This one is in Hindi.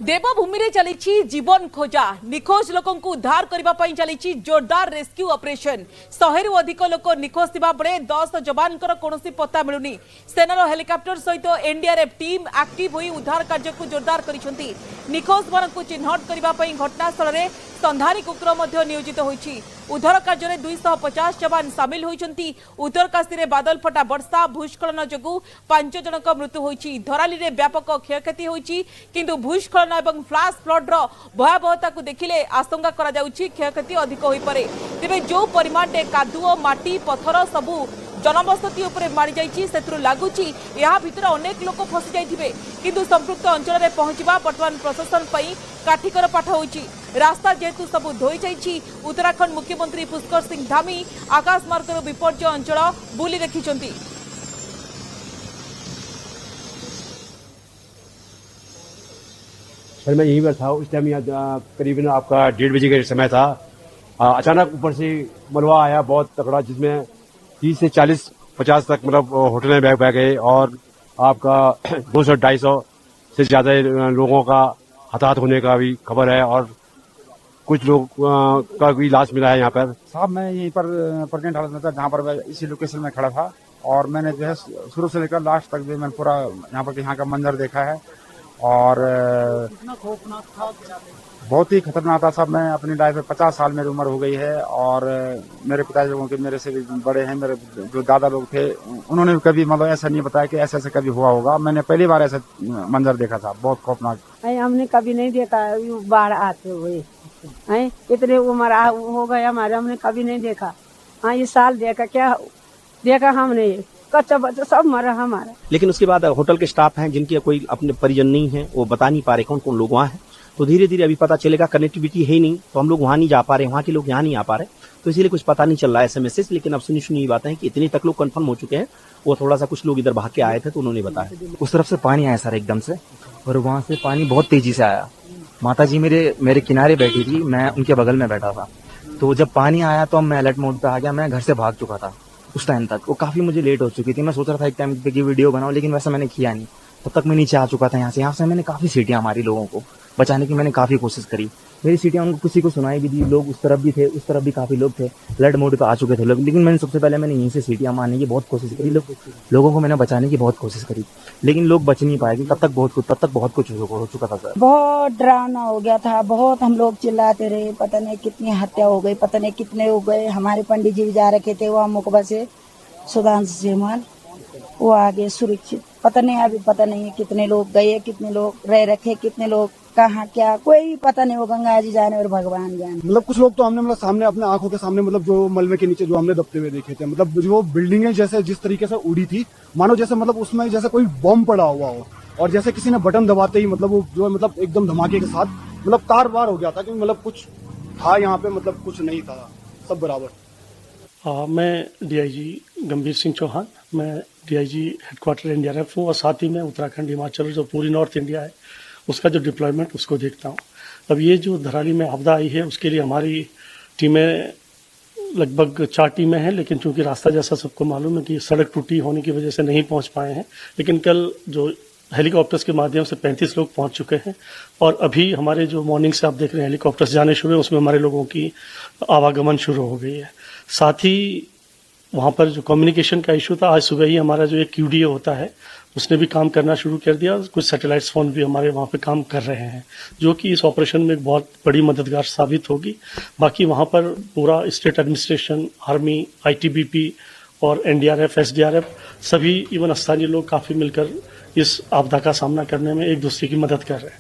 देवभूमि रे चली जीवन खोजा निखोज लोकों को उद्धार करने चली जोरदार रेस्क्यू ऑपरेशन 100 रु अधिक लोक निखोज थिबा बेले 10 जवान कौन पत्ता मिलुनी सेनार हेलिकॉप्टर सहित एनडीआरएफ टीम एक्टिव होई उद्धार कार्य को जोरदार करिसेंती निखोज मान को चिन्हट करने घटनास्थल में संधारी कुकुर नियोजित होईछि उद्धार कार्य में 250 जवान सामिल होइछंती उत्तरकाशी में बादल फटा वर्षा भूस्खलन जोगु 5 जनक मृत्यु होईछि धराली रे व्यापक क्षयक्षति होईछि किंतु भूस्खलन एवं फ्लाश फ्लड रो भयावहता को देखिले आशंका करा जाउछि क्षयक्षति अधिक होई पारे तेबे जो परिमाण रे कादुओ माटी पत्थर सबु जनबसती उपरे मारी जाइछि सेतरु लागुछि या भितर अनेक लोक फसी जाइथिबे किंतु संपृक्त अंचल रे पहुंचबा वर्तमान प्रशासन पई काठिकर पाठ होइछि रास्ता जेतु सबु धोई जाइछि उत्तराखंड मुख्यमंत्री पुष्कर सिंह धामी आकाश मार्ग विपर्य अंचल बुली देखिछंती। सर मैं यहीं पर था उस टाइम यहाँ करीबन आपका 1:30 बजे का समय था। अचानक ऊपर से मलबा आया बहुत तगड़ा जिसमें 30 से 40-50 तक मतलब होटल में बह गए और आपका 200-250 से ज्यादा लोगों का हताहत होने का भी खबर है और कुछ लोग का भी लाश मिला है यहाँ पर। साहब मैं यहीं पर प्रेजेंट हालत में था जहाँ पर मैं इसी लोकेशन में खड़ा था और मैंने जो है शुरू से लेकर लास्ट तक भी मैंने पूरा यहाँ का मंजर देखा है और बहुत ही खतरनाक था साहब। मैं अपनी लाइफ में 50 साल मेरी उम्र हो गई है और मेरे पिताजी लोगों के मेरे से भी बड़े हैं, मेरे जो दादा लोग थे उन्होंने भी कभी मतलब ऐसा नहीं बताया कि ऐसे कभी हुआ होगा। मैंने पहली बार ऐसा मंजर देखा था, बहुत खौफनाक। हमने कभी नहीं देखा बाढ़ आते हुए, इतने उम्र हो गए हमारे, हमने कभी नहीं देखा। हाँ ये साल देखा, क्या देखा हमने, कच्चा बच्चा सब मरा हमारा। लेकिन उसके बाद होटल के स्टाफ हैं जिनके कोई अपने परिजन नहीं है, वो बता नहीं पा रहे कौन कौन लोग वहाँ हैं। तो धीरे धीरे अभी पता चलेगा, कनेक्टिविटी है ही नहीं तो हम लोग वहाँ नहीं जा पा रहे, वहाँ के लोग यहाँ नहीं आ पा रहे, तो इसीलिए कुछ पता नहीं चल रहा है ऐसे मैसेज। लेकिन अब सुनी बातें हैं कि इतने तक लोग कंफर्म हो चुके हैं। वो थोड़ा सा कुछ लोग इधर भाग के आए थे तो उन्होंने बताया उस तरफ से पानी आया सर एकदम से, और वहाँ से पानी बहुत तेजी से आया। माता जी मेरे किनारे बैठी थी, मैं उनके बगल में बैठा था। तो जब पानी आया तो मैं अलर्ट मोड पे आ गया, मैं घर से भाग चुका था। उस टाइम तक वो काफी मुझे लेट हो चुकी थी। मैं सोच रहा था एक टाइम पे की वीडियो बनाऊं, लेकिन वैसा मैंने किया नहीं। तब तक मैं नीचे आ चुका था। यहाँ से मैंने काफी सीटियां मारी, लोगों को बचाने की मैंने काफी कोशिश करी। मेरी सीटियां उनको किसी को सुनाई भी दी, लोग उस तरफ भी थे, उस तरफ भी काफी लोग थे, अलर्ट मोड पे आ चुके थे लोग। लेकिन मैंने सबसे पहले यहीं से सीटियां मारने की बहुत कोशिश करी, लोगों को मैंने बचाने की बहुत कोशिश करी, लेकिन लोग बच नहीं पाए। तब तक बहुत कुछ हो चुका था सर। बहुत डरावना हो गया था, बहुत हम लोग चिल्लाते रहे, पता नहीं कितनी हत्या हो गई, पता नहीं कितने हो गए। हमारे पंडित जी भी जा रखे थे वहाँ मुकबा से, सुधांशु सेमान, वो आगे सुरक्षित। पता नहीं है कितने लोग गए, कितने लोग रह रखे, कितने लोग कहाँ क्या, कोई पता नहीं। वो गंगा जी जाने और भगवान जाने। मतलब कुछ लोग तो हमने मतलब सामने अपने आंखों के सामने मतलब जो मलबे के नीचे जो हमने दबते हुए देखे थे, मतलब जो बिल्डिंगें जैसे जिस तरीके से उड़ी थी, मानो जैसे मतलब उसमें जैसे कोई बम पड़ा हुआ हो और जैसे किसी ने बटन दबाते ही मतलब वो जो मतलब एकदम धमाके के साथ मतलब तार बार हो गया था कि मतलब कुछ था यहाँ पे, मतलब कुछ नहीं था, सब बराबर। मैं डीआईजी गंभीर सिंह चौहान, मैं डीआईजी हेडक्वार्टर एनडीआरएफ हूँ और साथ ही मैं उत्तराखंड हिमाचल जो पूरी नॉर्थ इंडिया है उसका जो डिप्लॉयमेंट उसको देखता हूँ। अब ये जो धराली में आपदा आई है उसके लिए हमारी टीमें लगभग 4 टीमें हैं, लेकिन चूंकि रास्ता जैसा सबको मालूम है कि सड़क टूटी होने की वजह से नहीं पहुँच पाए हैं। लेकिन कल जो हेलीकॉप्टर्स के माध्यम से 35 लोग पहुंच चुके हैं और अभी हमारे जो मॉर्निंग से आप देख रहे हैं हेलीकॉप्टर्स जाने शुरू है, उसमें हमारे लोगों की आवागमन शुरू हो गई है। साथ ही वहाँ पर जो कम्युनिकेशन का इशू था, आज सुबह ही हमारा जो एक QDA होता है उसने भी काम करना शुरू कर दिया। कुछ सैटेलाइट फोन भी हमारे वहाँ पे काम कर रहे हैं, जो कि इस ऑपरेशन में एक बहुत बड़ी मददगार साबित होगी। बाकी वहाँ पर पूरा स्टेट एडमिनिस्ट्रेशन, आर्मी, ITBP और NDRF, SDRF सभी इवन स्थानीय लोग काफ़ी मिलकर इस आपदा का सामना करने में एक दूसरे की मदद कर रहे हैं।